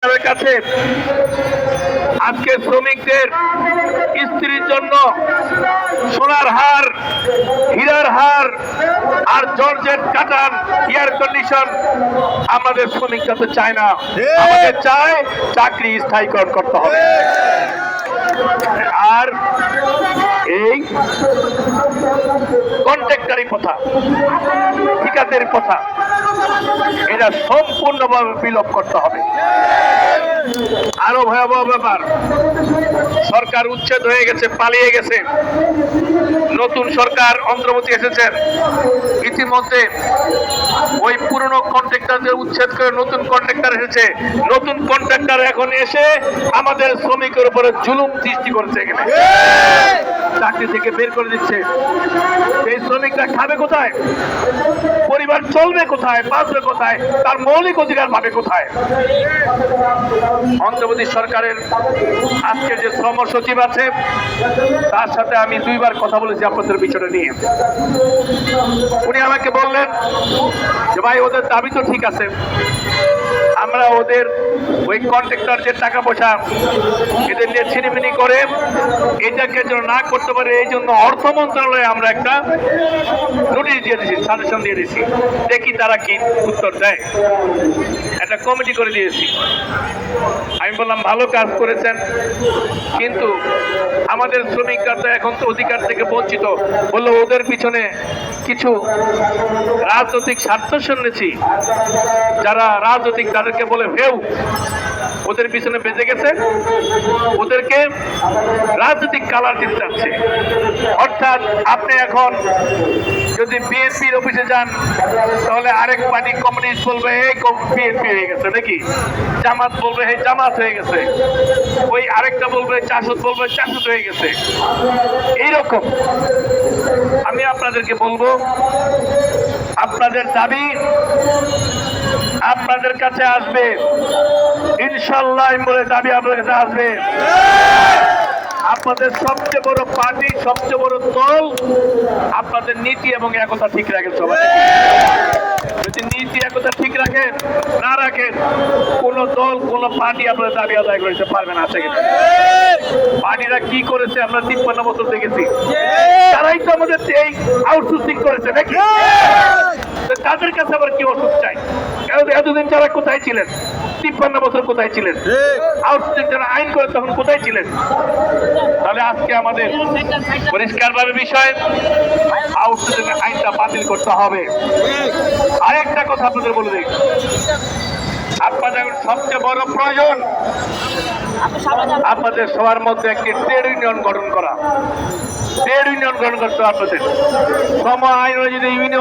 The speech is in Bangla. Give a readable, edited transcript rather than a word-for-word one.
কাছে আজকে শ্রমিকদের স্ত্রীর জন্য সোনার হার, হীরার হার আর জর্জেট কাটান এয়ার কন্ডিশন আমাদের শ্রমিক কাছে চায় না। আমাদের চায় চাকরি স্থায়ীকরণ করতে হবে। আর এই কন্ট্রাক্টরি প্রথা, ঠিকাদারি প্রথা, এটা সম্পূর্ণভাবে বিলোপ করতে হবে। আরো ভয়াবহ ব্যাপার, সরকার উচ্ছেদ হয়ে গেছে, পালিয়ে গেছে, নতুন সরকার অন্তর্বর্তী এসেছেন। ইতিমধ্যে ওই পুরনো কন্ট্রাক্টরদের উচ্ছেদ করে নতুন কন্ট্রাক্টর এসেছে। নতুন কন্ট্রাক্টর এখন এসে আমাদের শ্রমিকের উপরে জুলুম সৃষ্টি করছে, এখানে চাকরি থেকে বের করে দিচ্ছে। এই শ্রমিকরা খাবে কোথায়, পরিবার চলবে কোথায়, বাঁচবে কোথায়, তার মৌলিক অধিকার পাবে কোথায়? অন্তর্বর্তী সরকারের আজকে যে শ্রম সচিব আছে তার সাথে আমি দুইবার কথা বলেছি আপনাদের বিষয়টা নিয়ে। উনি আমাকে বললেন যে ভাই, ওদের দাবি তো ঠিক আছে, আমরা ওদের ওই কন্ট্রাক্টর যে টাকা পয়সা এদের নিয়ে ছিনিমিনি করে এটাকে যেন না করতে পারে, এই জন্য অর্থ মন্ত্রণালয়ে আমরা একটা নোটিশ দিয়ে দিয়েছি, সাজেশন দিয়ে দিয়েছি, দেখি তারা কি উত্তর দেয়। একটা কমিটি করে দিয়েছি। আমি বললাম ভালো কাজ করেছেন, কিন্তু আমাদের শ্রমিকরা তো এখন তো অধিকার থেকে বঞ্চিত। বললো ওদের পিছনে কিছু রাজনৈতিক স্বার্থ শুনেছি, যারা রাজনৈতিক তাদেরকে বলে ভেউ, ওদের পিছনে বেঁচে গেছে, ওদেরকে রাজনৈতিক কালার দিতে যাচ্ছে। অর্থাৎ আপনি এখন যদি বিএনপির অফিসে যান তাহলে আরেক পার্টি কমিউনিস্ট বলবে এই বিএনপি হয়ে গেছে নাকি, জামাত বলবে এই জামাত হয়ে গেছে, ওই আরেকটা বলবে চাষত বলবে চাষত হয়ে গেছে। এইরকম আমি আপনাদেরকে বলবো, আপনাদের দাবি আপনাদের কাছে আসবে ইনশাআল্লাহ, বলে দাবি আপনাদের কাছে আসবে। আপনাদের সবচেয়ে বড় পার্টি, সবচেয়ে বড় দল আপনাদের নীতি এবং একতা ঠিক রাখেন। সবাই যদি নীতি একতা ঠিক রাখেন, না রাখেন, কোন দল কোন পার্টি আপনাদের দাবি আদায় করতে পারবে না। আছে কিনা? পার্টিরা কি করেছে আমরা 53 বছর দেখেছি, তারাই তো আমাদের এই আউটসোর্সিং করেছে নাকি? তাদের কাছে আবার কি ওষুধ চাই? এতদিন যারা কোথায় ছিলেন, 53 বছর কোথায় ছিলেন? আউটসোর্সিং যারা আইন করে তখন কোথায় ছিলেন? তাহলে আজকে আমাদের পরিষ্কারভাবে বিষয়, আউটসোর্সিং আইনটা বাতিল করতে হবে। আরেকটা কথা আপনাদের বলে দিই, আপনাদের সবচেয়ে বড় প্রয়োজন আপনাদের সবার মধ্যে একটি ট্রেড ইউনিয়ন গঠন করা। ট্রেড ইউনিয়ন গঠন করতে আপনাদের শ্রম আইন যদি ইউনিয়ন